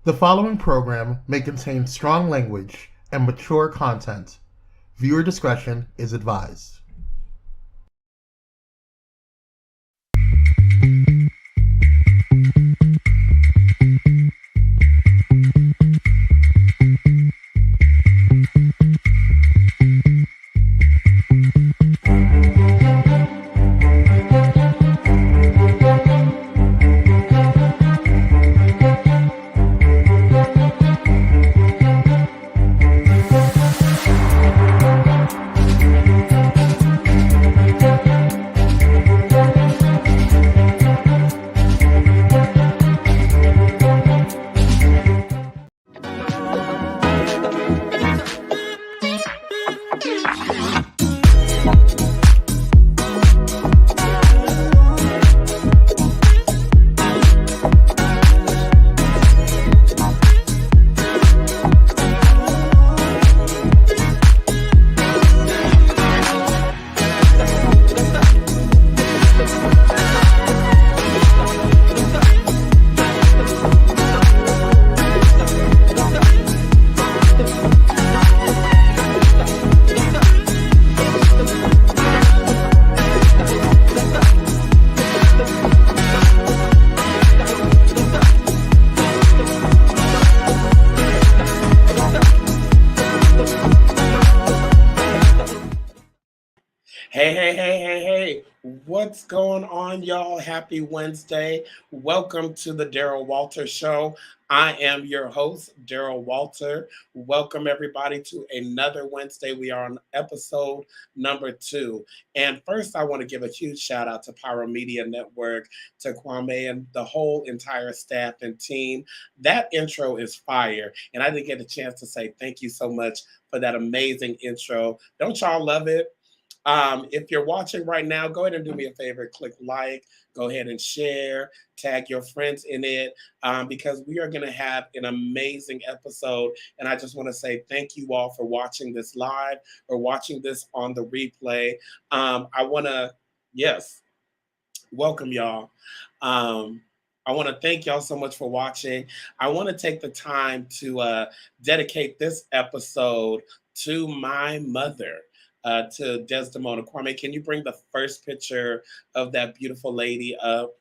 The following program may contain strong language and mature content. Viewer discretion is advised. Hey, what's going on, y'all? Happy Wednesday. Welcome to the Daryl Walter Show. I am your host, Daryl Walter. Welcome, everybody, to another Wednesday. We are on episode number 2. And first, I want to give a huge shout out to Pyro Media Network, to Kwame, and the whole entire staff and team. That intro is fire. And I didn't get a chance to say thank you so much for that amazing intro. Don't y'all love it? If you're watching right now, go ahead and do me a favor. Click like, go ahead and share, tag your friends in it, because we are going to have an amazing episode. And I just want to say thank you all for watching this live or watching this on the replay. I want to, yes, welcome y'all. I want to thank y'all so much for watching. I want to take the time to dedicate this episode to my mother, to Desdemona. Kwame, can you bring the first picture of that beautiful lady up?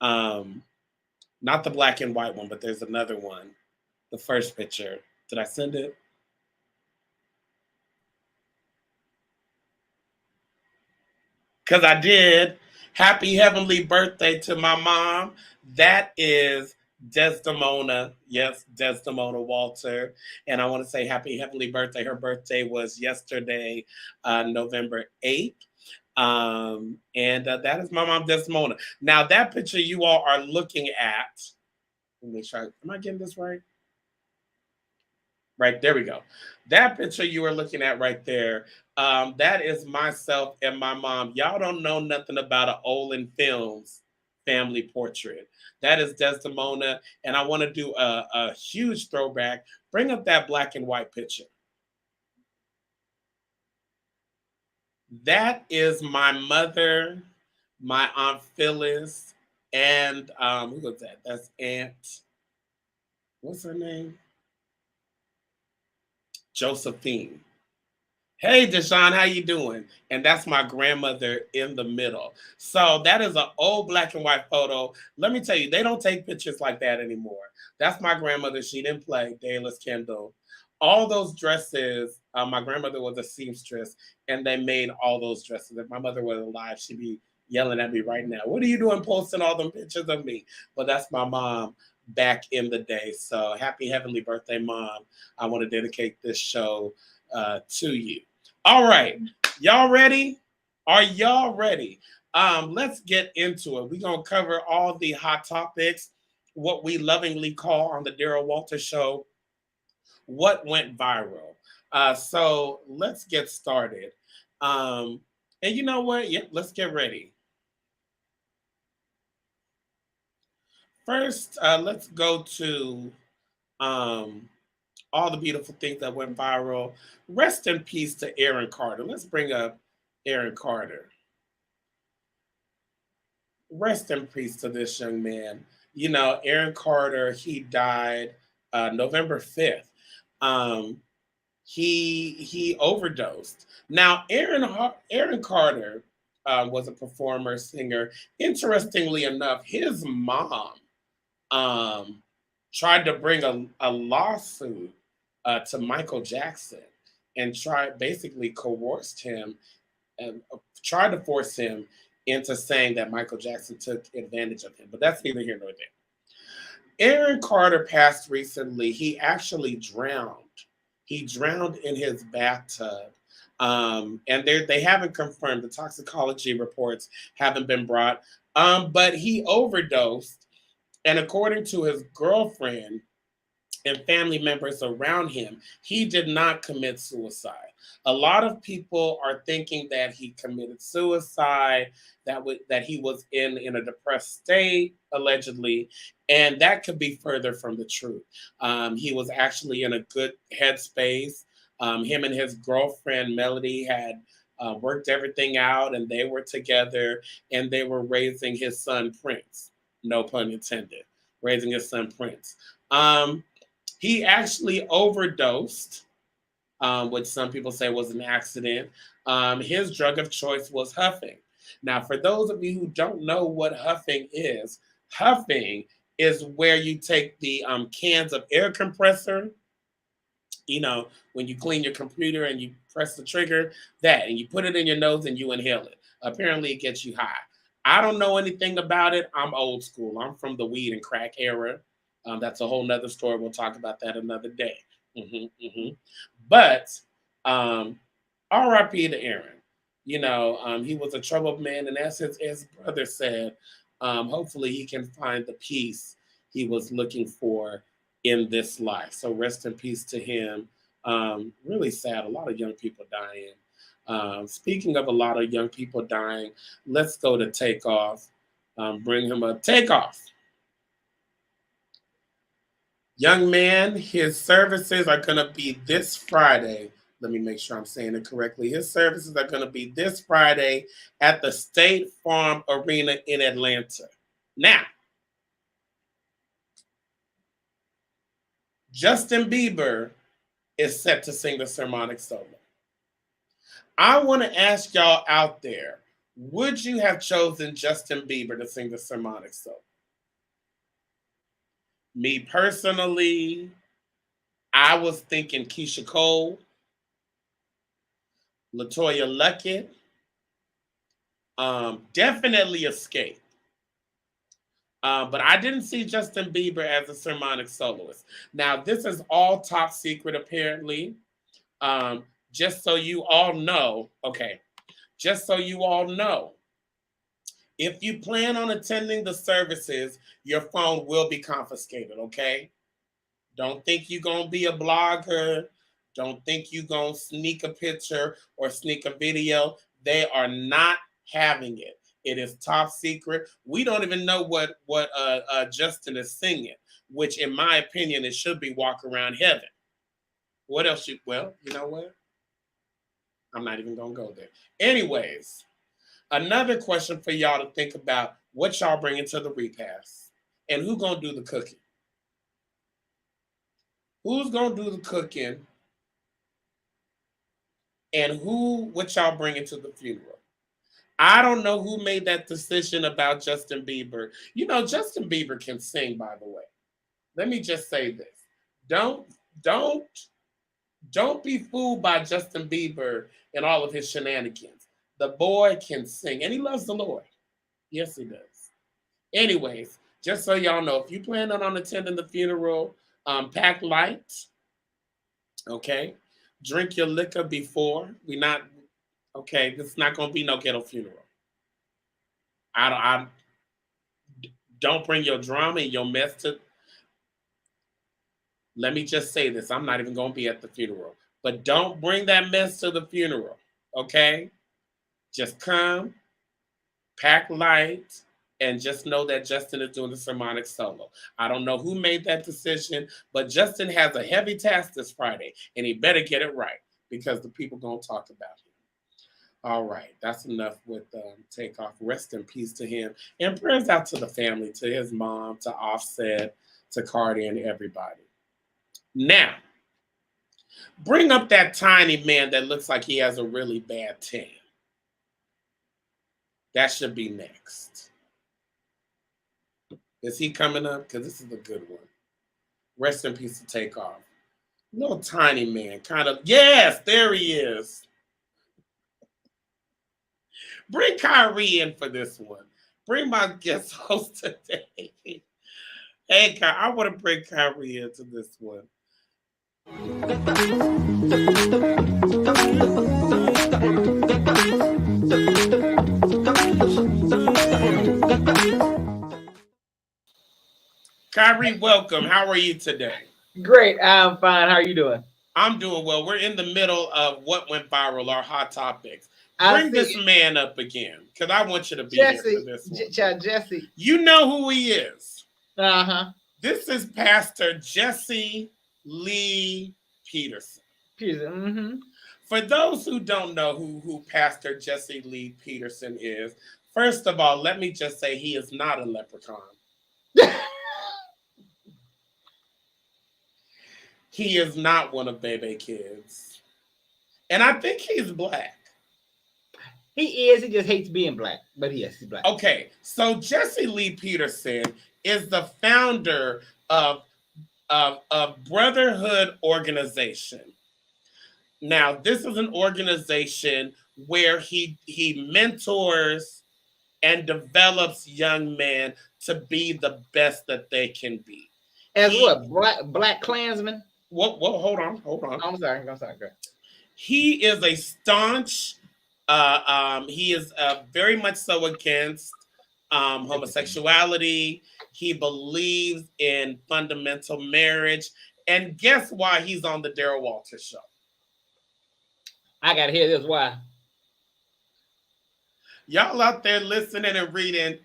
Not the black and white one, but there's another one. The first picture. Did I send it? Because I did. Happy heavenly birthday to my mom. That is Desdemona. Yes, Desdemona Walter. And I want to say happy heavenly birthday. Her birthday was yesterday, November 8th. And that is my mom, Desdemona. Now, that picture you all are looking at, let me make sure, am I getting this right? Right, there we go. That picture you are looking at right there, that is myself and my mom. Y'all don't know nothing about an Olin Films family portrait. That is Desdemona, and I want to do a huge throwback. Bring up that black and white picture. That is my mother, my Aunt Phyllis, and who was that? That's Aunt, what's her name? Josephine. Hey, Deshaun, how you doing? And that's my grandmother in the middle. So that is an old black and white photo. Let me tell you, they don't take pictures like that anymore. That's my grandmother. She didn't play, Dayless Kendall. All those dresses, my grandmother was a seamstress, and they made all those dresses. If my mother was alive, she'd be yelling at me right now. What are you doing posting all them pictures of me? But that's my mom back in the day. So happy heavenly birthday, Mom. I want to dedicate this show to you. All right, y'all ready? Are y'all ready? Let's get into it. We're gonna cover all the hot topics, what we lovingly call on the Daryl Walter Show, what went viral. So let's get started. And you know what? Yep, let's get ready. First, let's go to um, all the beautiful things that went viral. Rest in peace to Aaron Carter. Let's bring up Aaron Carter. Rest in peace to this young man. You know, Aaron Carter, he died November 5th. Um, he overdosed. Now, Aaron Carter was a performer, singer. Interestingly enough, his mom um, tried to bring a lawsuit to Michael Jackson and tried basically coerced him and tried to force him into saying that Michael Jackson took advantage of him. But that's neither here nor there. Aaron Carter passed recently. He actually drowned. He drowned in his bathtub. And they haven't confirmed, the toxicology reports haven't been brought. But he overdosed. And according to his girlfriend, and family members around him, he did not commit suicide. A lot of people are thinking that he committed suicide, that he was in a depressed state, allegedly, and that could be further from the truth. He was actually in a good headspace. Him and his girlfriend Melody had worked everything out, and they were together, and they were raising his son Prince. No pun intended. Raising his son Prince. He actually overdosed, which some people say was an accident. His drug of choice was huffing. Now, for those of you who don't know what huffing is where you take the cans of air compressor, when you clean your computer and you press the trigger, and you put it in your nose and you inhale it. Apparently, it gets you high. I don't know anything about it. I'm old school. I'm from the weed and crack era. That's a whole nother story. We'll talk about that another day. But RIP to Aaron. He was a troubled man, and as his brother said, hopefully he can find the peace he was looking for in this life. So rest in peace to him. Really sad. A lot of young people dying. Speaking of a lot of young people dying, let's go to Takeoff. Bring him up. Takeoff. Young man, his services are going to be this Friday. Let me make sure I'm saying it correctly. His services are going to be this Friday at the State Farm Arena in Atlanta. Now, Justin Bieber is set to sing the sermonic solo. I want to ask y'all out there, would you have chosen Justin Bieber to sing the sermonic solo? Me personally, I was thinking Keisha Cole, LaToya Luckett, definitely Escape. But I didn't see Justin Bieber as a sermonic soloist. Now, this is all top secret, apparently. Just so you all know, if you plan on attending the services, your phone will be confiscated, okay? Don't think you're going to be a blogger. Don't think you're going to sneak a picture or sneak a video. They are not having it. It is top secret. We don't even know what Justin is singing, which in my opinion, it should be Walk Around Heaven. What else? You know what? I'm not even going to go there. Anyways, another question for y'all to think about, what y'all bringing to the repast and who going to do the cooking? Who's going to do the cooking and what y'all bringing to the funeral? I don't know who made that decision about Justin Bieber. Justin Bieber can sing, by the way. Let me just say this. Don't be fooled by Justin Bieber and all of his shenanigans. The boy can sing, and he loves the Lord. Yes, he does. Anyways, just so y'all know, if you plan on attending the funeral, pack light, okay? Drink your liquor before. This is not going to be no ghetto funeral. I don't bring your drama and your mess to. Let me just say this. I'm not even going to be at the funeral. But don't bring that mess to the funeral, okay? Just come, pack light, and just know that Justin is doing the sermonic solo. I don't know who made that decision, but Justin has a heavy task this Friday, and he better get it right because the people going to talk about him. All right, that's enough with Takeoff. Rest in peace to him. And prayers out to the family, to his mom, to Offset, to Cardi, and everybody. Now, bring up that tiny man that looks like he has a really bad tan. That should be next. Is he coming up? Because this is a good one. Rest in peace to Takeoff. No tiny man, kind of. Yes, there he is. Bring Kyrie in for this one. Bring my guest host today. Hey, I want to bring Kyrie into this one. Kyrie, welcome. How are you today? Great. I'm fine. How are you doing? I'm doing well. We're in the middle of what went viral, our hot topics. Bring this man up again, because I want you to be here for this one. Jesse. You know who he is. Uh-huh. This is Pastor Jesse Lee Peterson. Mm-hmm. For those who don't know who Pastor Jesse Lee Peterson is, first of all, let me just say he is not a leprechaun. He is not one of Bebe Kids. And I think he's black. He is. He just hates being black. But yes, he's black. Okay, so Jesse Lee Peterson is the founder of Brotherhood Organization. Now, this is an organization where he mentors and develops young men to be the best that they can be. As black Klansman? Well, hold on. I'm sorry. He is a staunch. He is very much so against homosexuality. He believes in fundamental marriage. And guess why he's on the Daryl Walter Show? I got to hear this. Why? Y'all out there listening and reading,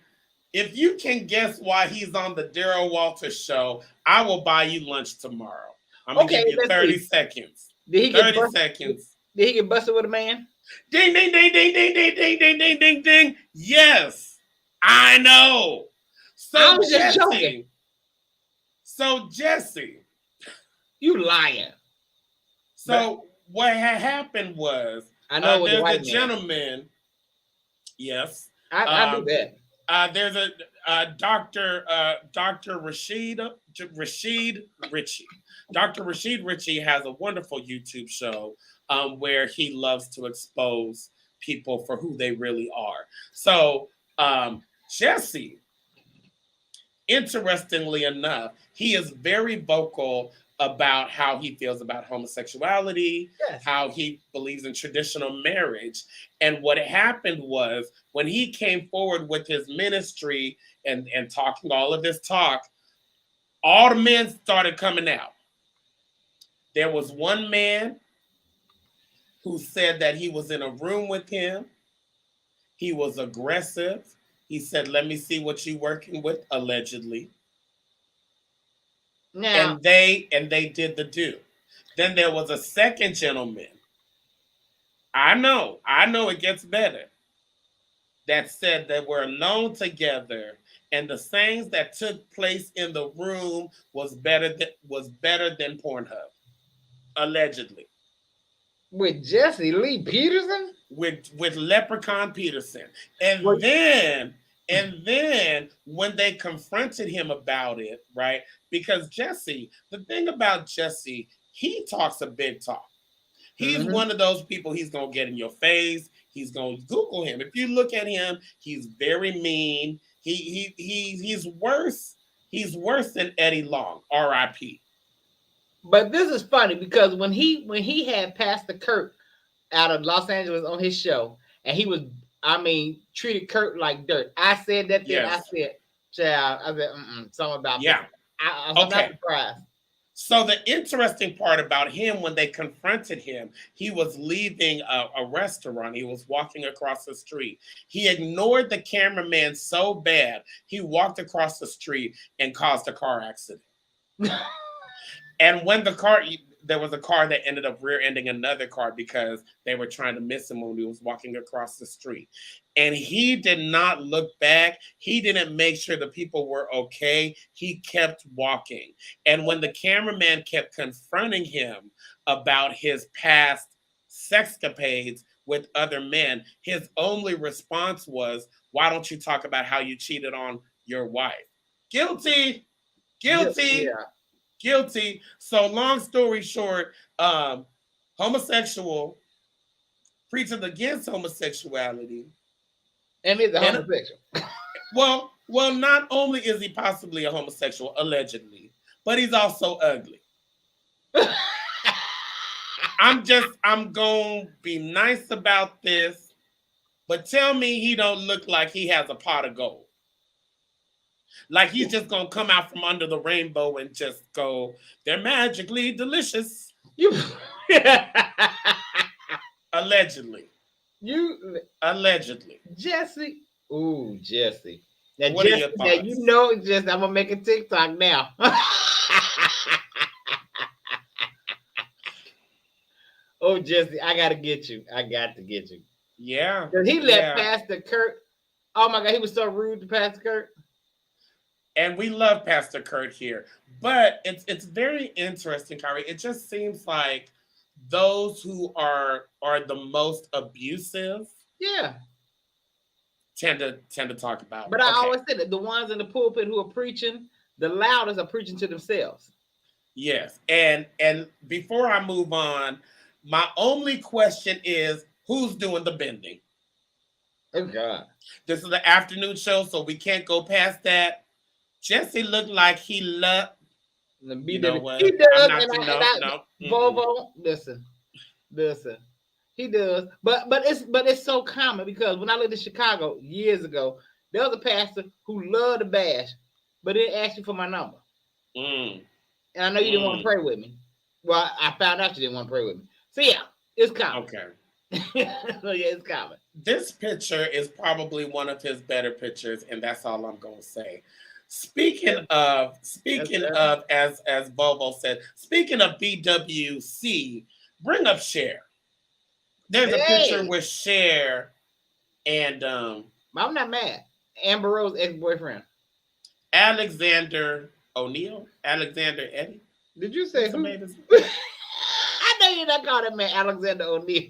if you can guess why he's on the Daryl Walter Show, I will buy you lunch tomorrow. I'm going to give you 30 seconds. Did he get 30 seconds. Did he get busted with a man? Ding, ding, ding, ding, ding, ding, ding, ding, ding, ding, ding. Yes, I know. I was just joking. So Jesse, you lying. So what had happened was, I know there's a gentleman. Yes, I do that. There's a Dr. Rashid Ritchie. Dr. Rashid Ritchie has a wonderful YouTube show where he loves to expose people for who they really are. So Jesse, interestingly enough, he is very vocal about how he feels about homosexuality, yes, how he believes in traditional marriage. And what happened was, when he came forward with his ministry and talking all of this talk, all the men started coming out. There was one man who said that he was in a room with him. He was aggressive. He said, "Let me see what you're working with," allegedly. Now, and they did the do. Then there was a second gentleman. I know it gets better. That said they were alone together, and the things that took place in the room was better than Pornhub, allegedly. With Jesse Lee Peterson? With Leprechaun Peterson. And then when they confronted him about it, right? Because Jesse, the thing about Jesse, he talks a big talk. He's one of those people, he's going to get in your face. He's going to Google him. If you look at him, he's very mean. He's worse. He's worse than Eddie Long, R.I.P. But this is funny because when he had Pastor Kurt out of Los Angeles on his show, and he was, treated Kurt like dirt. I said that thing. Yes. I said, child, I said, something about yeah. I'm not surprised. So the interesting part about him, when they confronted him, he was leaving a restaurant. He was walking across the street. He ignored the cameraman so bad, he walked across the street and caused a car accident. And when the car, there was a car that ended up rear-ending another car because they were trying to miss him when he was walking across the street. And he did not look back. He didn't make sure the people were okay. He kept walking. And when the cameraman kept confronting him about his past sexcapades with other men, his only response was, "Why don't you talk about how you cheated on your wife?" Guilty, guilty, Yeah. guilty. So long story short, homosexual, preaching against homosexuality. And he's a And homosexual. well, not only is he possibly a homosexual, allegedly, but he's also ugly. I'm gonna be nice about this, but tell me he don't look like he has a pot of gold. Like he's just gonna come out from under the rainbow and just go, "They're magically delicious." You Allegedly. Allegedly. Jesse. Ooh, Jesse. Now, What are your Jesse, now you know, Jesse, I'm gonna make a TikTok now. Oh, Jesse, I gotta get you. I got to get you. Yeah. Because he let Pastor Kurt. Oh my God, he was so rude to Pastor Kurt. And we love Pastor Kurt here. But it's very interesting, Kyrie. It just seems like those who are the most abusive, yeah, tend to talk about. But I always say that the ones in the pulpit who are preaching the loudest are preaching to themselves. Yes, and before I move on, my only question is, who's doing the bending? Oh God! This is the afternoon show, so we can't go past that. Jesse looked like he loved. You know what? He does. No. Bobo, listen. He does, but it's so common because when I lived in Chicago years ago, there was a pastor who loved to bash, but didn't ask you for my number. And I know you didn't want to pray with me. Well, I found out you didn't want to pray with me. So yeah, it's common. Okay. So yeah, it's common. This picture is probably one of his better pictures, and that's all I'm gonna say. Speaking of, as Bobo said, speaking of BWC, bring up Cher. There's a picture with Cher and I'm not mad. Amber Rose ex-boyfriend. Alexander O'Neill. Alexander Eddie. Did you say who? I know you're not calling that man Alexander O'Neill.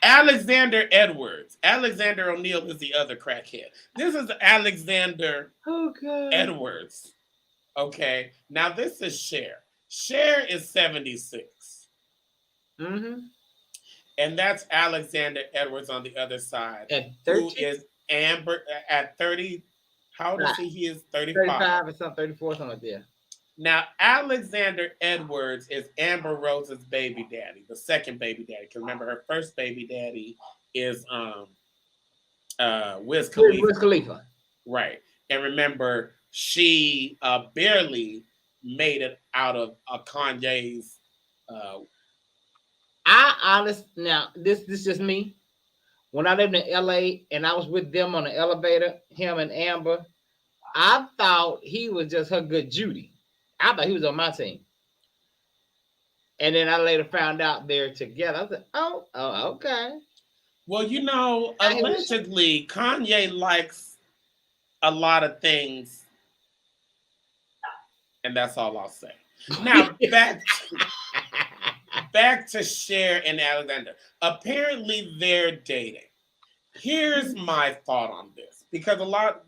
Alexander Edwards. Alexander O'Neill is the other crackhead. This is Alexander Edwards. Okay. Now this is Cher. Cher is 76. Mm-hmm. And that's Alexander Edwards on the other side. At 30? Who is Amber at 30? How old is he? He is 35. 35 or something, 34, something like that. Now, Alexander Edwards is Amber Rose's baby daddy, the second baby daddy. Because remember, her first baby daddy is Wiz Khalifa. Wiz Khalifa. Right. And remember, she barely made it out of Kanye's. Now this is just me. When I lived in LA and I was with them on the elevator, him and Amber, I thought he was just her good Judy. I thought he was on my team. And then I later found out they're together. I said, oh, okay. Well, you know, allegedly, Kanye likes a lot of things. And that's all I'll say. Now, back to Cher and Alexander. Apparently, they're dating. Here's my thought on this. Because a lot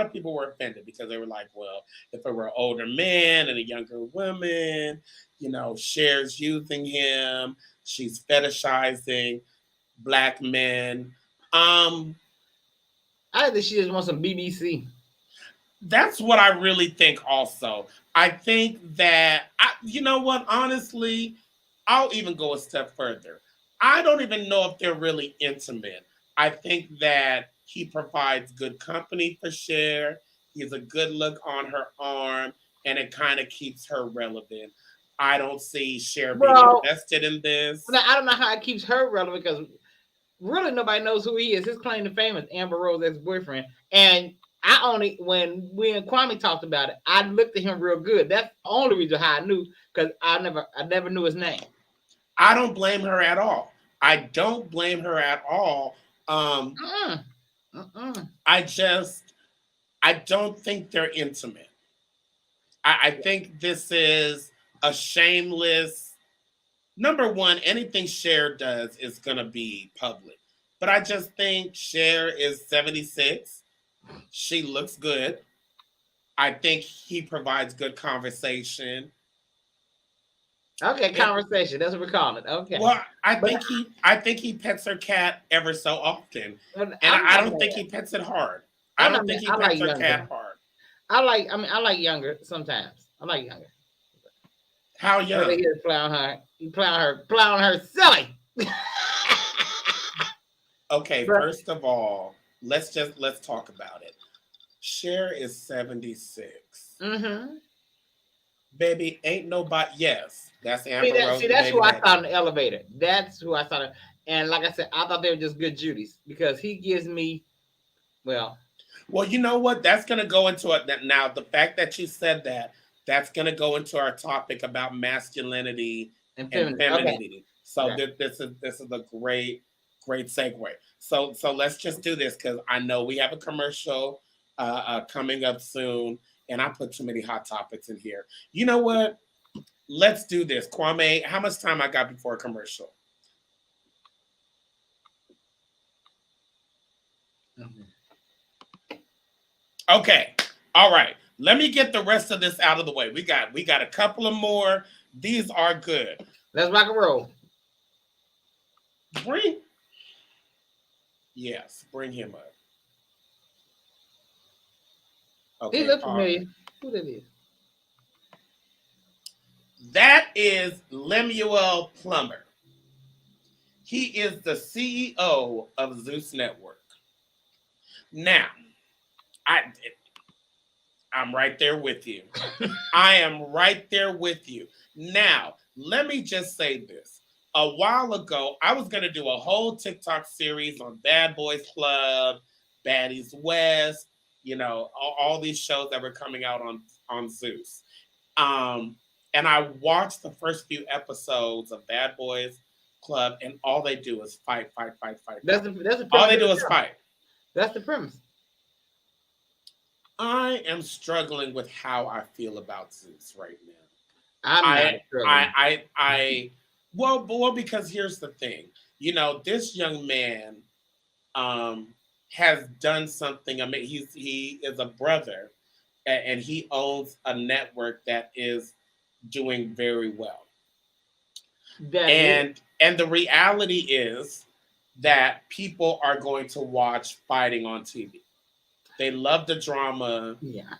of people were offended because they were like, well, if it were an older man and a younger woman, Cher's using him. She's fetishizing Black men. I think she just wants some BBC. That's what I really think also. I think that, you know what, honestly, I'll even go a step further. I don't even know if they're really intimate. I think that he provides good company for Cher. He has a good look on her arm, and it kind of keeps her relevant. I don't see Cher being invested in this. I don't know how it keeps her relevant because really nobody knows who he is. His claim to fame is Amber Rose ex-boyfriend. And when we and Kwame talked about it, I looked at him real good. That's the only reason how I knew, because I never knew his name. I don't blame her at all. I don't blame her at all. I don't think they're intimate. I think this is a shameless. Number one, anything Cher does is going to be public. But I just think Cher is 76. She looks good. I think he provides good conversation. Okay, conversation. That's what we're calling it. Okay. Well, I think he pets her cat ever so often. And I don't think he pets it hard. I don't think he pets her cat hard. I like younger sometimes. I like younger. How young? He plowing her silly. Okay, first of all, let's talk about it. Cher is 76. Mm-hmm. Baby, ain't nobody. Yes, that's Amber Rose. See, that's who I saw in the elevator. That's who I saw. And like I said, I thought they were just good Judies, because he gives me, well, you know what? That's going to go into it now. The fact that you said that, that's going to go into our topic about masculinity and femininity. Okay. So yeah. This is a great segue. So let's just do this, because I know we have a commercial coming up soon, and I put too many hot topics in here. You know what? Let's do this. Kwame, how much time I got before a commercial? Mm-hmm. Okay. All right. Let me get the rest of this out of the way. We got a couple of more. These are good. Let's rock and roll. Bring him up. Okay. He looks familiar. Who that is? That is Lemuel Plummer. He is the CEO of Zeus Network. Now, I'm right there with you. I am right there with you. Now, let me just say this. A while ago, I was going to do a whole TikTok series on Bad Boys Club, Baddies West, all these shows that were coming out on Zeus. And I watched the first few episodes of Bad Boys Club, and all they do is fight. That's the all they do is fight. That's the premise. I am struggling with how I feel about Zeus right now. Well, because here's the thing. This young man has done something. I mean, he is a brother, and he owns a network that is doing very well. And the reality is that people are going to watch fighting on TV. They love the drama. Yeah.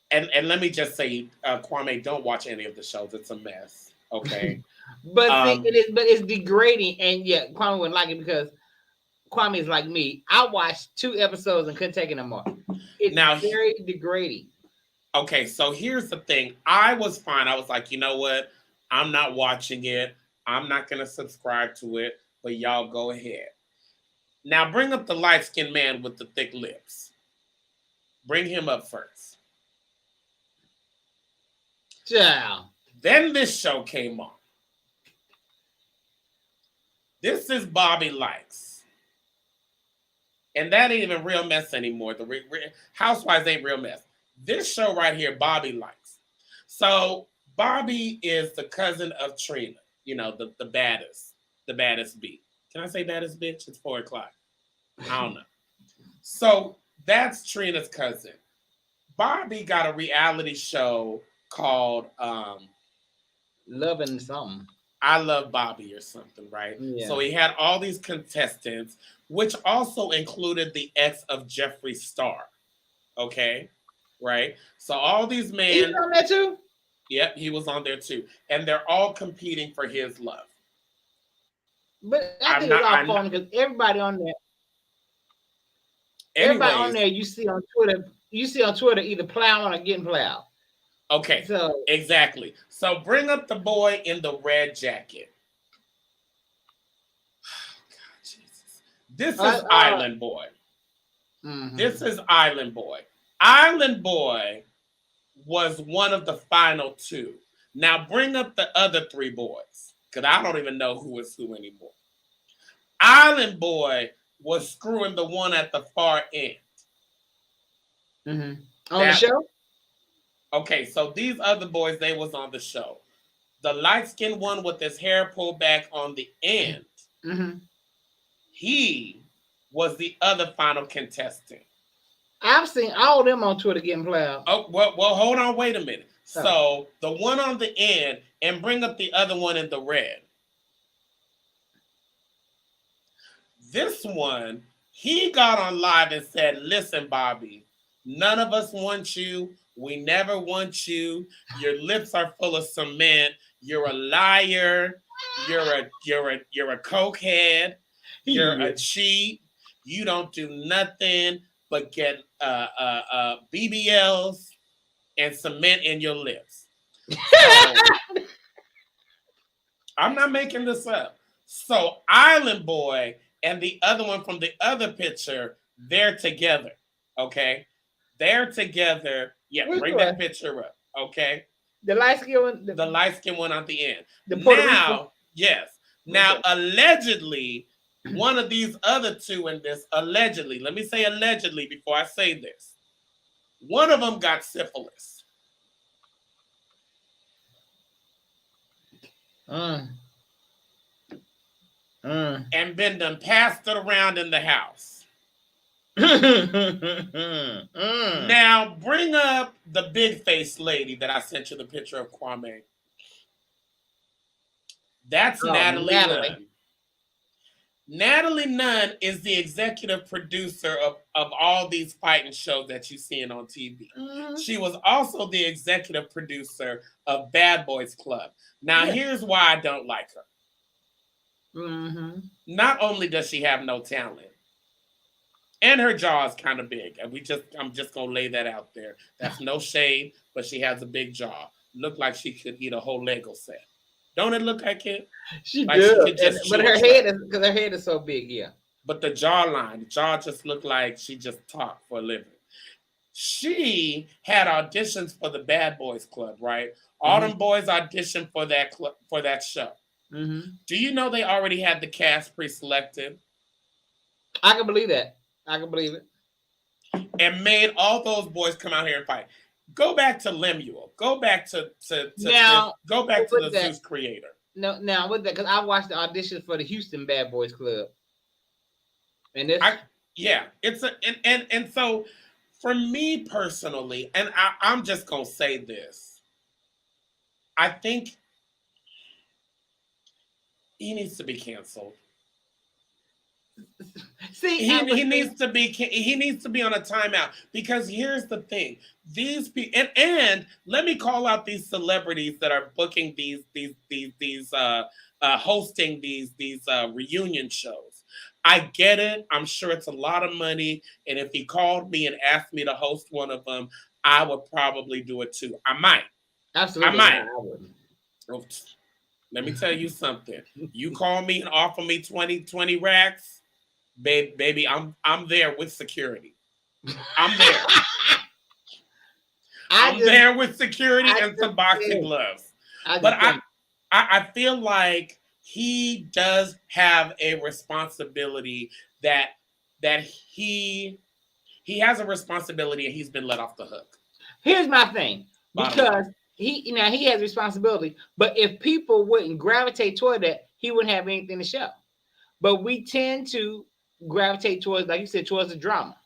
And let me just say, Kwame, don't watch any of the shows. It's a mess. Okay. But it's degrading, and yeah, Kwame wouldn't like it, because Kwame is like me. I watched 2 episodes and couldn't take it no more. It's very degrading. Okay, so here's the thing. I was fine. I was like, you know what? I'm not watching it. I'm not going to subscribe to it, but y'all go ahead. Now bring up the light-skinned man with the thick lips. Bring him up first. Yeah. Then this show came on. This is Bobby Likes. And that ain't even Real Mess anymore. The Housewives ain't Real Mess. This show right here, Bobby Likes. So Bobby is the cousin of Trina, the baddest bee. Can I say baddest bitch? It's 4:00. I don't know. So that's Trina's cousin. Bobby got a reality show called Loving Something. I Love Bobby or something, right? Yeah. So he had all these contestants, which also included the ex of Jeffree Star. Okay? Right? So all these men... He was on there too? Yep, he was on there too. And they're all competing for his love. But I think it's all fun, because everybody on there... Everybody on there you see on Twitter either plowing or getting plowed. Okay, so exactly. So bring up the boy in the red jacket. Oh, God, Jesus. This is Island Boy. Mm-hmm. This is Island Boy. Island Boy was one of the final two. Now bring up the other three boys, because I don't even know who is who anymore. Island Boy was screwing the one at the far end. Mm-hmm. On the show? Okay, so these other boys, they was on the show. The light-skinned one with his hair pulled back on the end, mm-hmm. he was the other final contestant. I've seen all of them on Twitter getting plowed. Oh, well, hold on, wait a minute. Oh. So the one on the end, and bring up the other one in the red. This one, he got on live and said, "Listen, Bobby, none of us want you. We never want you. Your lips are full of cement. You're a liar. You're a cokehead. You're a cheat. You don't do nothing but get BBLs and cement in your lips." So, I'm not making this up. So Island Boy and the other one from the other picture, they're together. Okay? They're together. Yeah, bring that picture up. Okay? The light skin one? The light skin one at the end. Now, yes. Now, allegedly, one of these other two in this, allegedly, let me say allegedly before I say this. One of them got syphilis. And been done passed it around in the house. Now bring up the big face lady that I sent you the picture of, Kwame. That's Natalie Nunn. Natalie Nunn is the executive producer of all these fighting shows that you're seeing on TV. Mm-hmm. She was also the executive producer of Bad Boys Club. Now, here's why I don't like her. Mm-hmm. Not only does she have no talent, and her jaw is kind of big, and I'm just gonna lay that out there. That's no shade, but she has a big jaw. Look like she could eat a whole Lego set. Don't it look like it? She like does, but her head is so big, yeah. But the jaw just looked like she just talked for a living. She had auditions for the Bad Boys Club, right? All them boys auditioned for that show. Mm-hmm. Do you know they already had the cast pre-selected? I can believe that. I can believe it. And made all those boys come out here and fight. Go back to Lemuel. Go back to the Zeus creator. No, now with that, because I watched the auditions for the Houston Bad Boys Club. And this, and so for me personally, and I'm just gonna say this, I think he needs to be canceled. See, he needs to be on a timeout, because here's the thing: these people, and let me call out these celebrities that are booking these hosting these reunion shows. I get it. I'm sure it's a lot of money, and if he called me and asked me to host one of them, I would probably do it too. I might. Absolutely, I might. Let me tell you something. You call me and offer me 20 racks. Baby, I'm there with security. I'm there. I'm there with security and some boxing gloves. But I feel like he does have a responsibility that he has a responsibility, and he's been let off the hook. Here's my thing, because he has responsibility, but if people wouldn't gravitate toward that, he wouldn't have anything to show. But we tend to gravitate towards, like you said, towards the drama.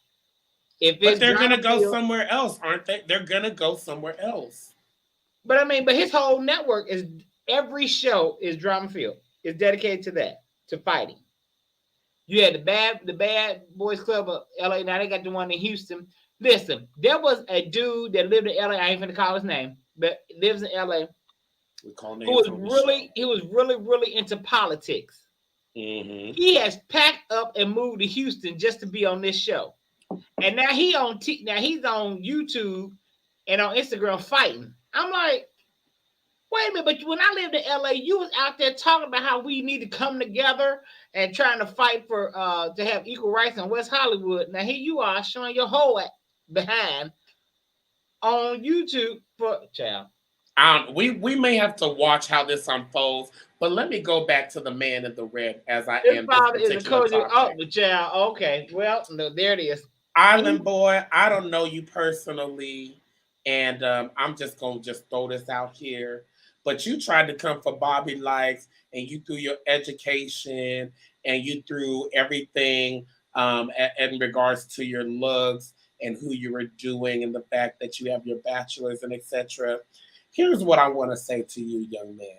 But they're gonna go somewhere else, aren't they? They're gonna go somewhere else. But I mean, his whole network is, every show is drama filled. It's dedicated to that, to fighting. You had the Bad Boys Club of LA. Now they got the one in Houston. Listen, there was a dude that lived in LA. I ain't gonna call his name, but lives in LA. He was really into politics. Mm-hmm. He has packed up and moved to Houston just to be on this show, and now he's on YouTube and on Instagram fighting. I'm like, Wait a minute, but when I lived in LA, you was out there talking about how we need to come together and trying to fight for to have equal rights in West Hollywood. Now here you are showing your whole behind on YouTube for child. We may have to watch how this unfolds, but let me go back to the man in the red as I His end this father is a particular coach. Oh, topic. the child. Okay, well, no, there it is. Island boy, I don't know you personally, and I'm just gonna just throw this out here. But you tried to come for Bobby Likes, and you threw your education, and you threw everything in regards to your looks and who you were doing, and the fact that you have your bachelor's and etc. Here's what I want to say to you, young man.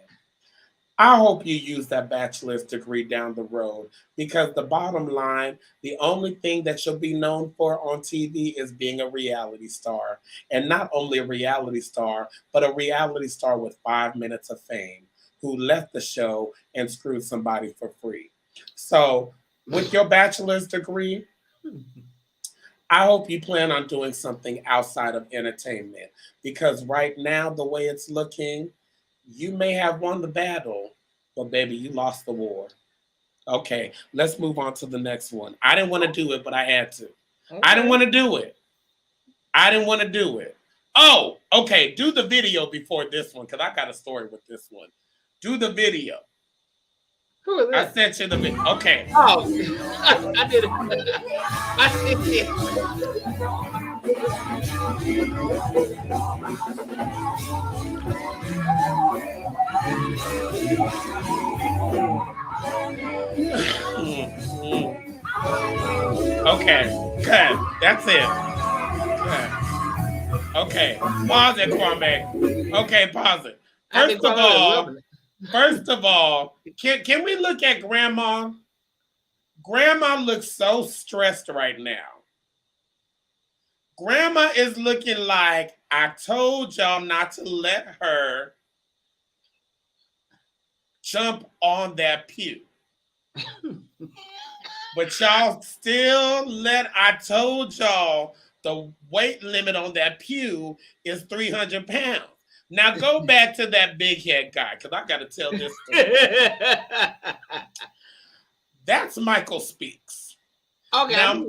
I hope you use that bachelor's degree down the road, because the bottom line, the only thing that you'll be known for on TV is being a reality star. And not only a reality star, but a reality star with 5 minutes of fame who left the show and screwed somebody for free. So, with your bachelor's degree, I hope you plan on doing something outside of entertainment, because right now, the way it's looking, you may have won the battle, but baby, you lost the war. Okay, let's move on to the next one. I didn't want to do it, but I had to. Okay. I didn't want to do it. I didn't want to do it. Oh, okay. Do the video before this one, because I got a story with this one. Do the video. Who is that? I sent you the video. Okay. Oh, I did it. I did it. Okay, good. That's it. Good. Okay, pause it, Kwame. Okay, pause it. First of all, can we look at Grandma? Grandma looks so stressed right now. Grandma is looking like, I told y'all not to let her jump on that pew. But y'all still I told y'all the weight limit on that pew is 300 pounds. Now go back to that big head guy, because I got to tell this story. That's Michael Speaks. Okay. Now,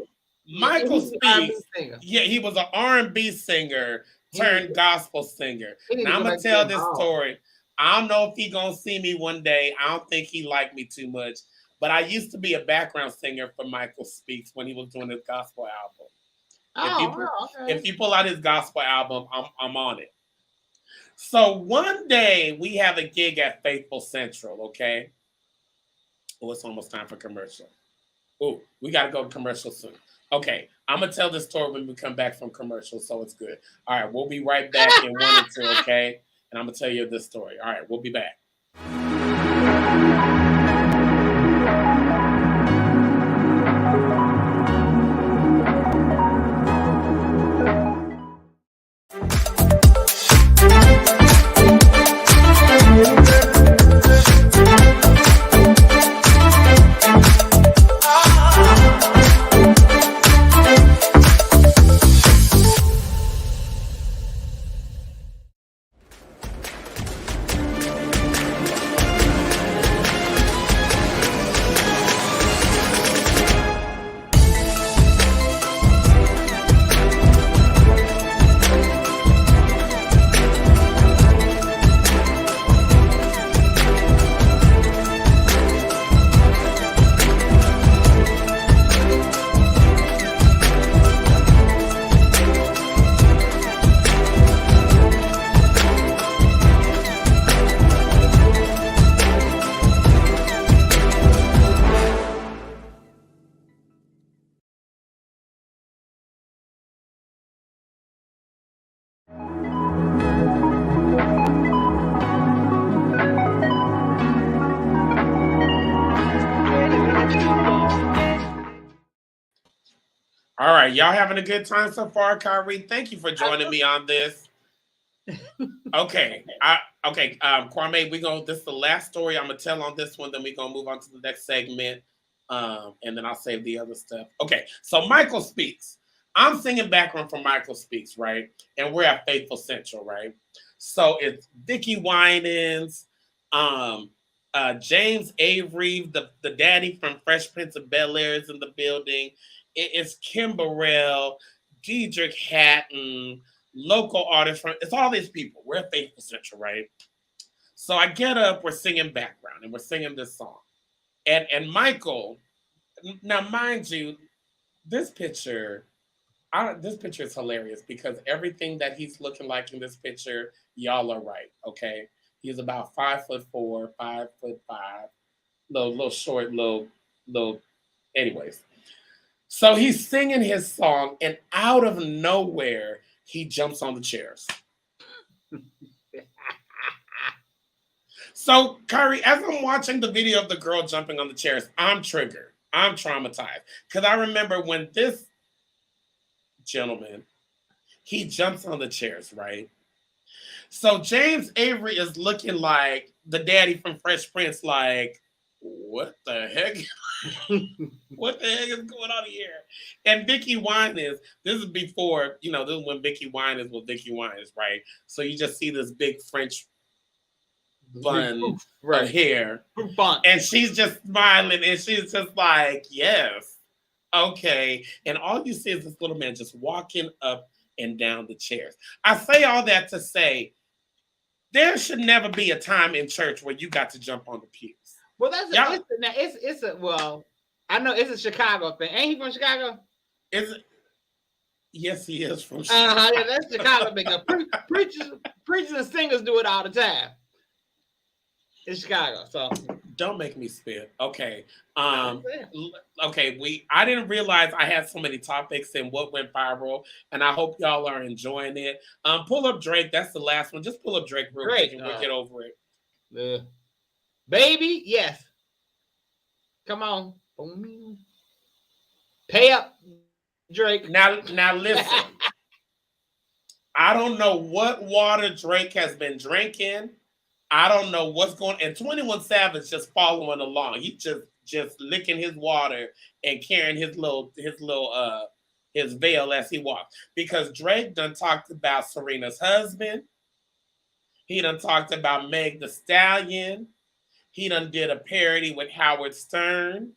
Michael Speaks, yeah, he was an R&B singer turned gospel singer. Now I'm going to tell this story. I don't know if he's going to see me one day. I don't think he liked me too much. But I used to be a background singer for Michael Speaks when he was doing his gospel album. If you pull out his gospel album, I'm on it. So one day we have a gig at Faithful Central, okay? Oh, it's almost time for commercial. Oh, we got to go to commercial soon. Okay, I'm going to tell this story when we come back from commercial, so it's good. All right, we'll be right back in 1 and 2, okay? And I'm going to tell you this story. All right, we'll be back. All right, y'all having a good time so far, Kyrie? Thank you for joining me on this. Okay, Kwame, this is the last story I'm gonna tell on this one. Then we're gonna move on to the next segment, and then I'll save the other stuff. Okay, so Michael Speaks. I'm singing background for Michael Speaks, right? And we're at Faithful Central, right? So it's Vicky Winans, James Avery, the daddy from Fresh Prince of Bel-Air is in the building. It's Kim Burrell, Diedrich Hatton, local artists from, it's all these people. We're at Faithful Central, right? So I get up, we're singing background, and we're singing this song. And Michael, now mind you, this picture, this picture is hilarious because everything that he's looking like in this picture, y'all are right, okay? He's about 5'4", 5'5", little short, little. Anyways, so he's singing his song, and out of nowhere, he jumps on the chairs. So, Kyrie, as I'm watching the video of the girl jumping on the chairs, I'm triggered. I'm traumatized because I remember when this gentleman, he jumps on the chairs, right? So James Avery is looking like the daddy from Fresh Prince, like, what the heck? What the heck is going on here? And Vicky Winans, this is before, this is when Vicky Winans was Vicky Winans, right? So you just see this big French bun of hair. And she's just smiling and she's just like, yes, okay. And all you see is this little man just walking up and down the chairs. I say all that to say, there should never be a time in church where you got to jump on the pews. Well, it's a well, I know it's a Chicago thing. Ain't he from Chicago? Is it? Yes, he is from Chicago. Yeah, that's Chicago thing. Preachers and singers do it all the time in Chicago. So don't make me spit. Okay. Okay, I didn't realize I had so many topics and what went viral, and I hope y'all are enjoying it. Pull up Drake. That's the last one. Just pull up Drake real quick and we'll get over it. Baby, yes. Come on. Pay up, Drake. Now listen. I don't know what water Drake has been drinking. I don't know what's going on. And 21 Savage just following along. He just licking his water and carrying his veil as he walks. Because Drake done talked about Serena's husband. He done talked about Meg Thee Stallion. He done did a parody with Howard Stern.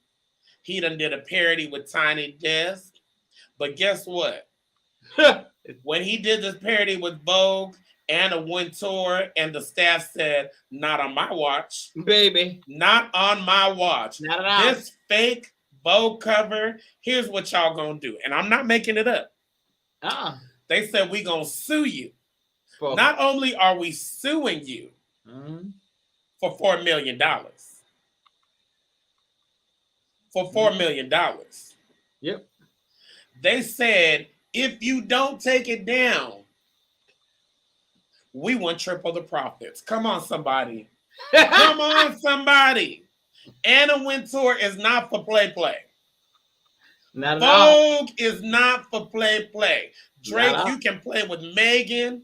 He done did a parody with Tiny Desk. But guess what? When he did this parody with Vogue, Anna Wintour and the staff said, not on my watch. Baby. Not on my watch. Not at all. This fake Vogue cover, here's what y'all gonna do. And I'm not making it up. They said, we gonna sue you. Not only are we suing you for $4 million. For $4 million. Yep. They said, if you don't take it down, we want triple the profits. Come on, somebody. Come on, somebody. Anna Wintour is not for play. Vogue is not for play. Drake, you can play with Megan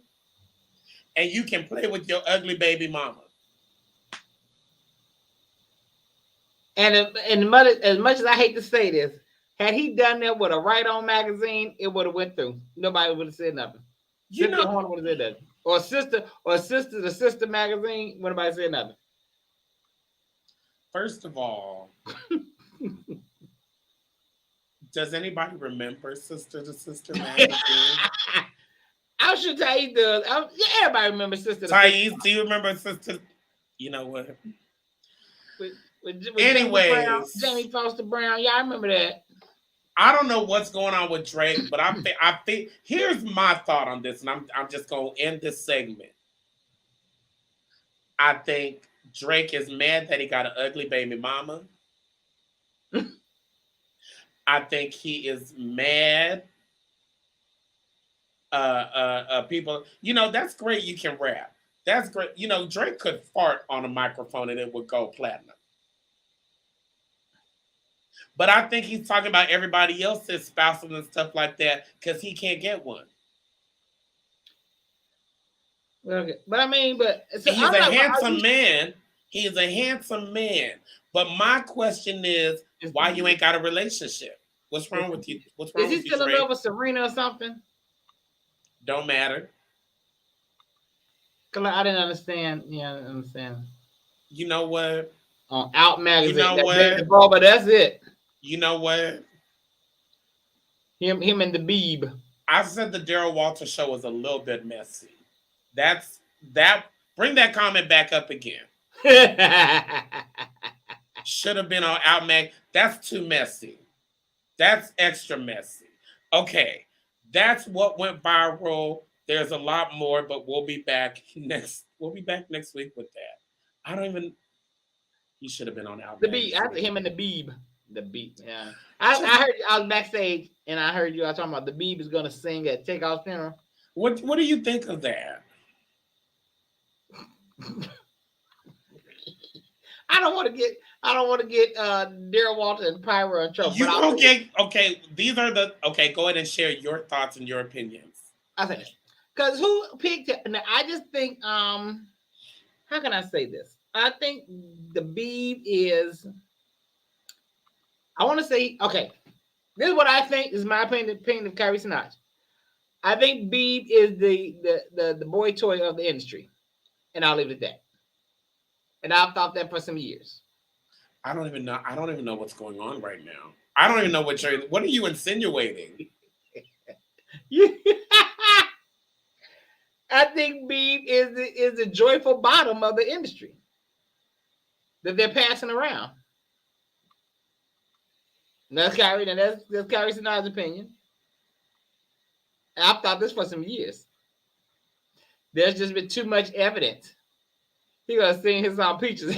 and you can play with your ugly baby mama. And as much as I hate to say this, had he done that with a Right On magazine, it would have went through. Nobody would have said nothing. Sister Horner would have said that. Or the sister magazine, would nobody say nothing. First of all, does anybody remember Sister to Sister magazine? I'm sure Thais does. Everybody remembers Sister to Thais, do you remember Sister? You know what? With anyways, Jamie Foster Brown. Yeah, I remember that. I don't know what's going on with Drake, but I think here's my thought on this, and I'm just gonna end this segment. I think Drake is mad that he got an ugly baby mama. I think he is mad. People, that's great. You can rap. That's great. Drake could fart on a microphone and it would go platinum. But I think he's talking about everybody else's spouses and stuff like that because he can't get one. Okay. But he's a handsome man. He is a handsome man. But my question is, why you ain't got a relationship? What's wrong with you? What's wrong with you? Is he still in love with Serena or something? Don't matter. I didn't understand. Yeah, I didn't understand. You know what? On Out Magazine. You know what? But that's it. You know what? Him and the Beeb. I said the Daryl Walter show was a little bit messy. That's that. Bring that comment back up again. Should have been on Out Mag. That's too messy. That's extra messy. Okay, that's what went viral. There's a lot more, but we'll be back next. We'll be back next week with that. I don't even. He should have been on Out The Beeb. After him and the Beeb. The Beeb. Yeah. I heard. I was backstage and I heard you all talking about the Beeb is going to sing at Takeoff's funeral. What do you think of that? I don't want to get Daryl Walter and Pyro in trouble. You okay? These are the okay. Go ahead and share your thoughts and your opinions. I think because who picked it? Now, I just think how can I say this? I think the Beeb is. I want to say okay. This is what I think is my opinion of Kyrie Sinatra. I think Beeb is the boy toy of the industry, and I'll leave it at that. And I've thought that for some years. I don't even know what's going on right now. I don't even know what are you insinuating? I think Beeb is the joyful bottom of the industry that they're passing around. And that's Kyrie, and that's Kyrie Sinatra's opinion. And I've thought this for some years. There's just been too much evidence. He gonna sing his song Peaches.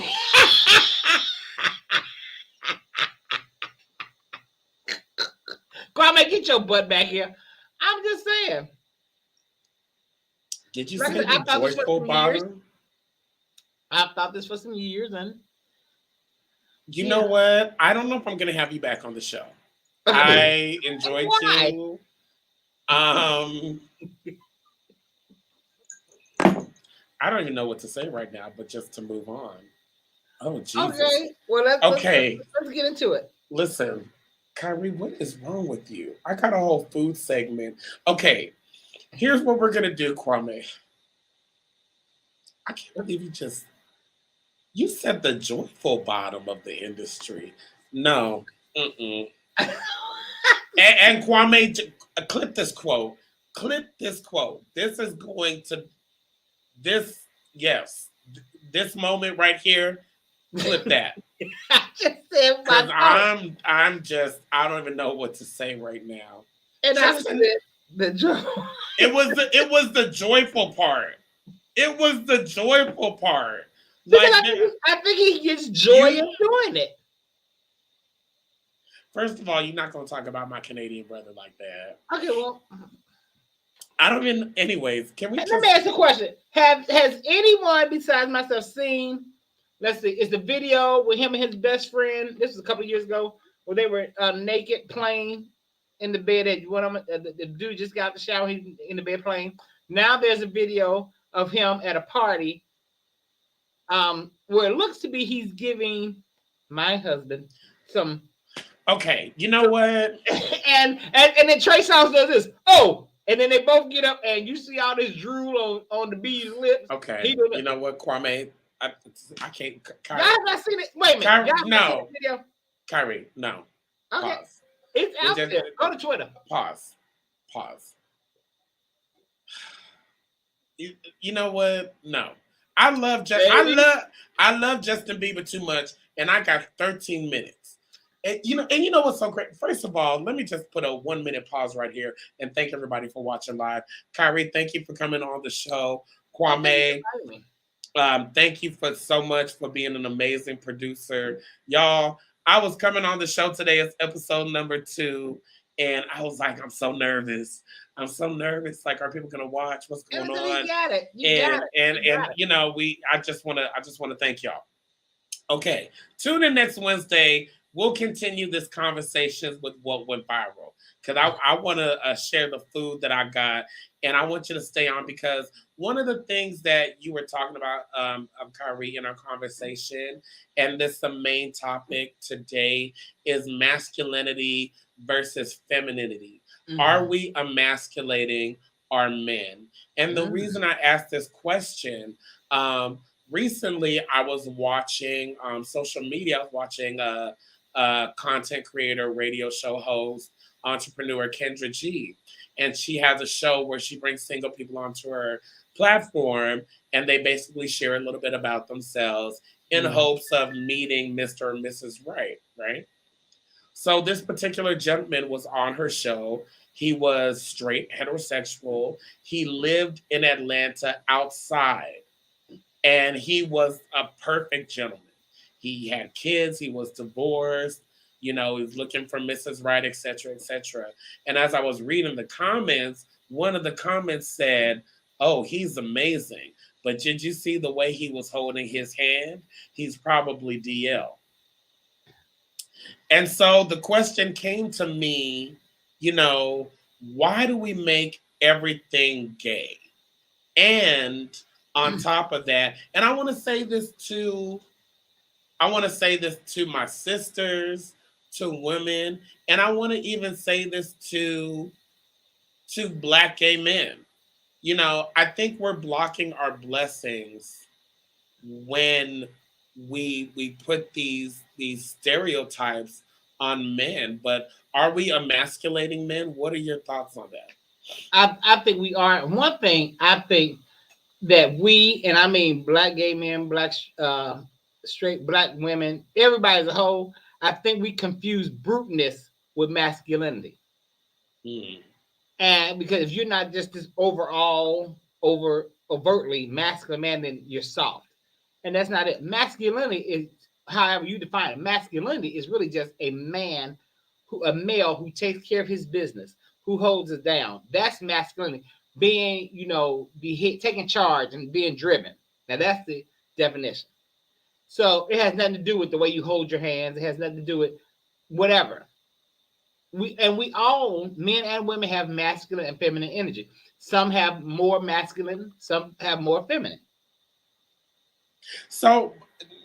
Kwame, get your butt back here. I'm just saying. Did you say the joyful bottom? I've thought this for some years, and you know what? I don't know if I'm gonna have you back on the show. I enjoyed you. I don't even know what to say right now, but just to move on. Oh, Jesus. Okay. Well, let's get into it. Listen, Kyrie, what is wrong with you? I got a whole food segment. Okay, here's what we're going to do, Kwame. I can't believe you said the joyful bottom of the industry. No. And Kwame, clip this quote. This moment right here, clip that. I just said because I don't even know what to say right now. And I said the joy. It was the joyful part. It was the joyful part. Like, I think he gets joy in doing it. First of all, you're not going to talk about my Canadian brother like that. Okay, well. I don't even. Anyways, can we? Let me ask you a question. Has anyone besides myself seen? Let's see. Is the video with him and his best friend? This was a couple of years ago, where they were naked playing in the bed. The dude just got out the shower. He's in the bed playing. Now there's a video of him at a party, where it looks to be he's giving my husband some. Okay, you know what? and then Trey Songz does this. Oh. And then they both get up, and you see all this drool on the B's lips. Okay. You know what, Kwame? I can't. Kyrie. Y'all not seen it? Wait a minute. Kyrie, y'all no. Seen the video? Kyrie, no. Okay. Pause. It's out there. Go to Twitter. Pause. You know what? No. I love Justin Bieber too much, and I got 13 minutes. And you know what's so great? First of all, let me just put a 1 minute pause right here and thank everybody for watching live. Kyrie, thank you for coming on the show. Kwame, thank you so much for being an amazing producer. Y'all, I was coming on the show today. It's episode number 2, and I was like, I'm so nervous. Like, are people gonna watch? What's going on? You got it. I just want to thank y'all. Okay, tune in next Wednesday. We'll continue this conversation with what went viral because I want to share the food that I got, and I want you to stay on because one of the things that you were talking about, Kyrie, in our conversation, and this is the main topic today, is masculinity versus femininity. Mm-hmm. Are we emasculating are men. And the reason I asked this question, recently I was watching social media. I was watching a content creator, radio show host, entrepreneur Kendra G, and she has a show where she brings single people onto her platform, and they basically share a little bit about themselves in hopes of meeting Mr. or Mrs. Right, right? So this particular gentleman was on her show. He was straight, heterosexual. He lived in Atlanta outside, and he was a perfect gentleman. He had kids. He was divorced. You know, he was looking for Mrs. Right, etc., etc. And as I was reading the comments, one of the comments said, "Oh, he's amazing. But did you see the way he was holding his hand? He's probably DL." And so the question came to me, you know, why do we make everything gay? And on top of that, and I want to say this to my sisters, to women, and I want to even say this to black gay men. You know, I think we're blocking our blessings when we put these stereotypes on men. But are we emasculating men? What are your thoughts on that? I think we are. One thing I think that we, and I mean black gay men, black straight black women, everybody as a whole, I think we confuse bruteness with masculinity. Mm. And because if you're not just this overtly masculine man, then you're soft. And that's not it. Masculinity is, however you define it, masculinity is really just a male who takes care of his business, who holds it down. That's masculinity. Being, taking charge and being driven. Now that's the definition. So it has nothing to do with the way you hold your hands. It has nothing to do with whatever. We all, men and women, have masculine and feminine energy. Some have more masculine, some have more feminine. So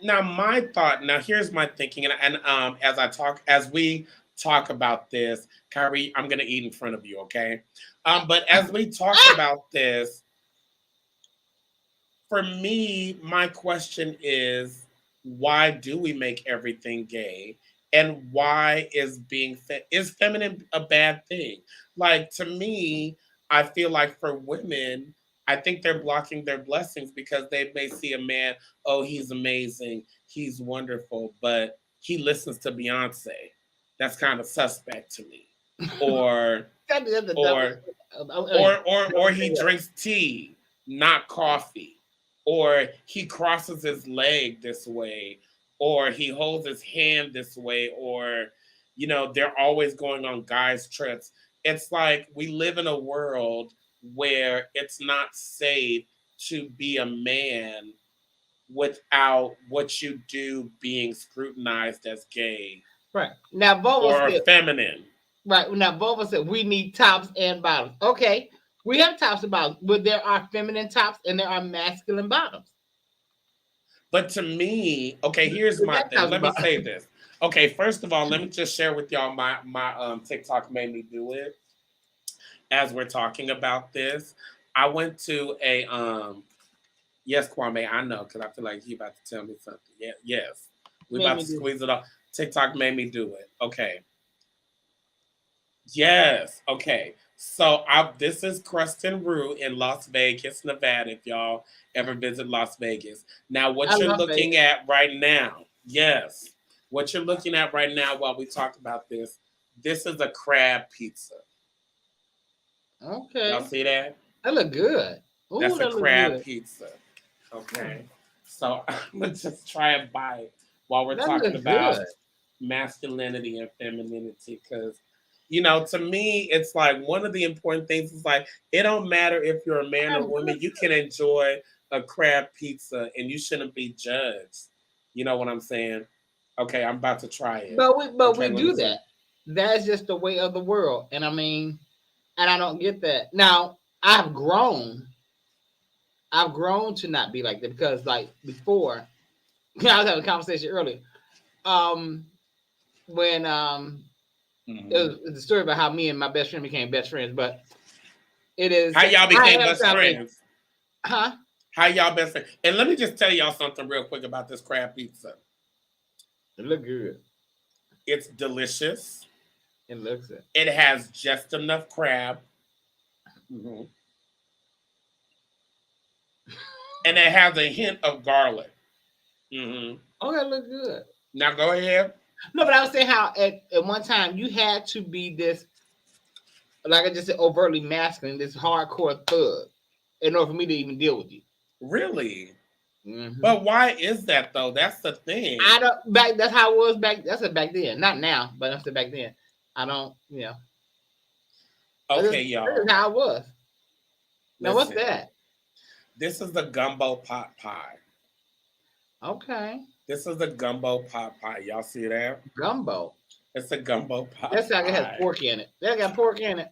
now my thought, now here's my thinking, and as we talk about this, Kyrie, I'm gonna eat in front of you, okay? But as we talk about this, for me, my question is, why do we make everything gay? And why is feminine a bad thing? Like, to me, I feel like for women, I think they're blocking their blessings because they may see a man, oh, he's amazing, he's wonderful, but he listens to Beyonce. That's kind of suspect to me. Or or or he drinks tea, not coffee, or he crosses his leg this way, or he holds his hand this way, or they're always going on guys trips. It's like we live in a world where it's not safe to be a man without what you do being scrutinized as gay, right now or feminine. Right now, Volvo said we need tops and bottoms. Okay, we have tops and bottoms, but there are feminine tops and there are masculine bottoms. But to me, okay, here's my thing. Let me say this. Okay, first of all, let me just share with y'all my TikTok made me do it. As we're talking about this, I went to a yes, Kwame, I know, because I feel like he about to tell me something. Yeah, yes. We about to squeeze it off. TikTok made me do it. Okay. Yes. Okay. So this is Crustin Rue in Las Vegas, Nevada. If y'all ever visit Las Vegas, now what you're looking at right now, yes, what you're looking at right now while we talk about this is a crab pizza. Okay. Y'all see that? That look good. Ooh, that's a crab pizza. Okay. So I'm gonna just try and bite while we're talking about masculinity and femininity, because to me, it's like one of the important things is like it don't matter if you're a man or woman, you can enjoy a crab pizza and you shouldn't be judged. You know what I'm saying? Okay, I'm about to try it. But we do that. That's just the way of the world. And I mean, and I don't get that. Now, I've grown to not be like that, because like before, I was having a conversation earlier. When it was the story about how me and my best friend became best friends, but It is. How y'all became best friends? Huh? How y'all best friends? And let me just tell y'all something real quick about this crab pizza. It look good. It's delicious. It looks it. It has just enough crab. Mm-hmm. And it has a hint of garlic. Mm-hmm. Oh, that look good. Now go ahead. No, but I was saying how at one time you had to be this, like I just said, overtly masculine, this hardcore thug, in order for me to even deal with you. Really? Mm-hmm. But why is that though? That's the thing. I don't back. That's how it was back. That's it back then. Not now, but that's it back then. I don't. Okay, y'all. This is how it was. Now, what's that? This is the gumbo pot pie. Okay. This is the gumbo pot pie. Y'all see that? Gumbo. It's a gumbo pot. That's like it has pork in it. That got pork in it.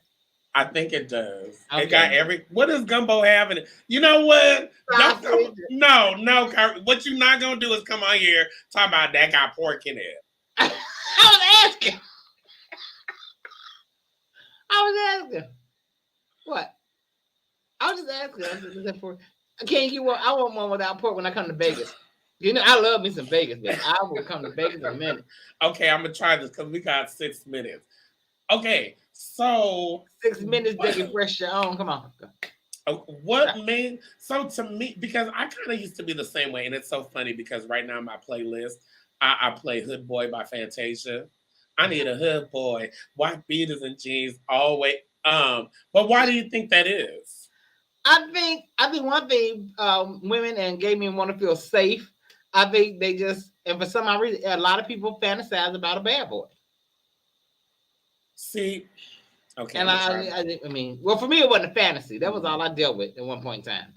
I think it does. Okay. It got what does gumbo have in it? You know what? No. What you're not gonna do is come on here talk about that got pork in it. I was asking. What? I was just asking. Can't you want? I want one without pork when I come to Vegas. You know, I love me some Vegas, but I will come to Vegas in a minute. Okay, I'm gonna try this because we got 6 minutes. Okay, so 6 minutes they can press your own. Come on. So to me, because I kind of used to be the same way, and it's so funny because right now my playlist, I play Hood Boy by Fantasia. I need a hood boy, white beaters and jeans, always. But why do you think that is? I think one thing women and gay men want to feel safe. I think they just, and for some odd reason, a lot of people fantasize about a bad boy. See, okay. And I mean, well, for me, it wasn't a fantasy. That was all I dealt with at one point in time.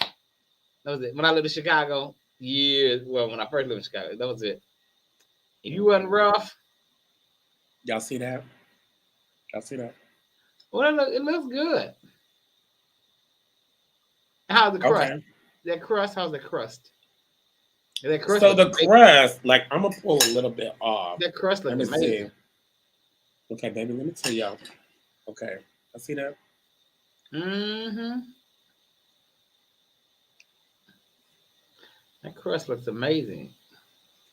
That was it. When I lived in Chicago, when I first lived in Chicago, that was it. If you wasn't rough. Y'all see that? Well, it looks good. How's the crust? Okay. That crust, how's the crust? So the crust, like I'm gonna pull a little bit off. That crust looks amazing. See. Okay, baby, let me tell y'all. Okay, I see that. Mm-hmm. That crust looks amazing.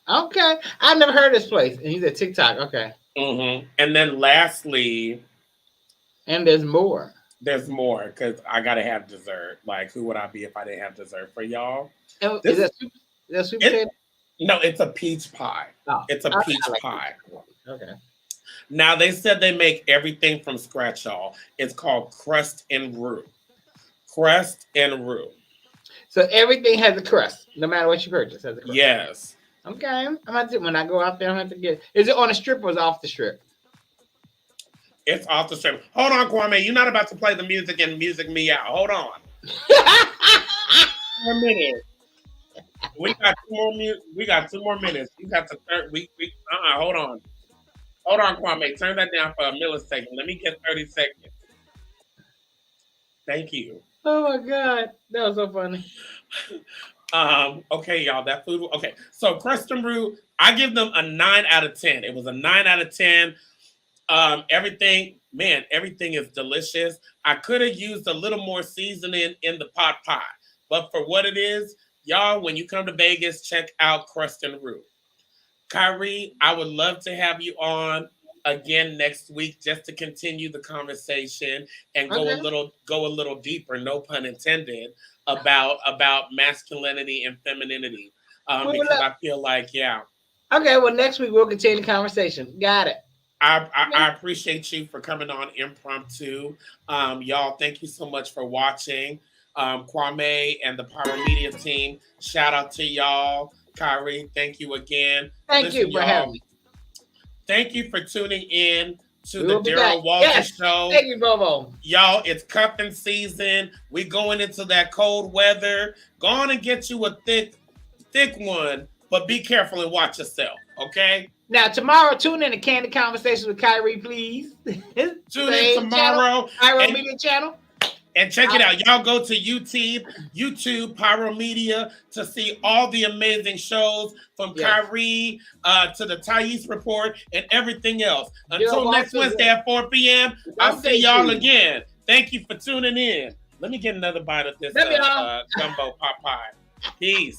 Okay, I've never heard of this place, and he's at TikTok. Okay. Mm-hmm. And then lastly, and there's more. There's more because I gotta have dessert. Like, who would I be if I didn't have dessert for y'all? Is that sweet potato? No, it's a peach pie. Oh, it's a peach pie. Okay. Now they said they make everything from scratch, y'all. It's called crust and roux. Crust and roux. So everything has a crust, no matter what you purchase, has a crust. Yes. Okay. I'm about to, when I go out there, I'm going to have to get. Is it on the strip or is it off the strip? It's off the strip. Hold on, Kwame. You're not about to play the music and music me out. Hold on. 1 minute. We got 2 more minutes. We got 2 more minutes. You got to hold on. Hold on, Kwame. Turn that down for a millisecond. Let me get 30 seconds. Thank you. Oh my God. That was so funny. Okay, y'all. That food. Okay. So crust and roux, I give them a 9 out of 10. It was a 9 out of 10. Everything is delicious. I could have used a little more seasoning in the pot pie, but for what it is, y'all, when you come to Vegas, check out crust and roux. Kyrie, I would love to have you on again next week just to continue the conversation and go a little deeper, no pun intended, about masculinity and femininity. Because I feel like, yeah. Okay, well, next week we'll continue the conversation. Got it. I appreciate you for coming on impromptu. Y'all, thank you so much for watching. Kwame and the Power Media team, shout out to y'all. Kyrie, thank you again. Thank you for having me. Thank you for tuning in to the Daryl Walter Show. Thank you, Bobo. Y'all, it's cuffing season. We going into that cold weather. Go on and get you a thick one, but be careful and watch yourself, okay? Now, tomorrow, tune in to Candid Conversations with Kyrie, please. Tune in tomorrow. Pyro Media channel. And check it out. Y'all go to YouTube, Pyro Media, to see all the amazing shows from Kyrie to the Thais Report and everything else. Until next Wednesday at 4 p.m., I'll see y'all again. Thank you for tuning in. Let me get another bite of this gumbo pot pie. Peace.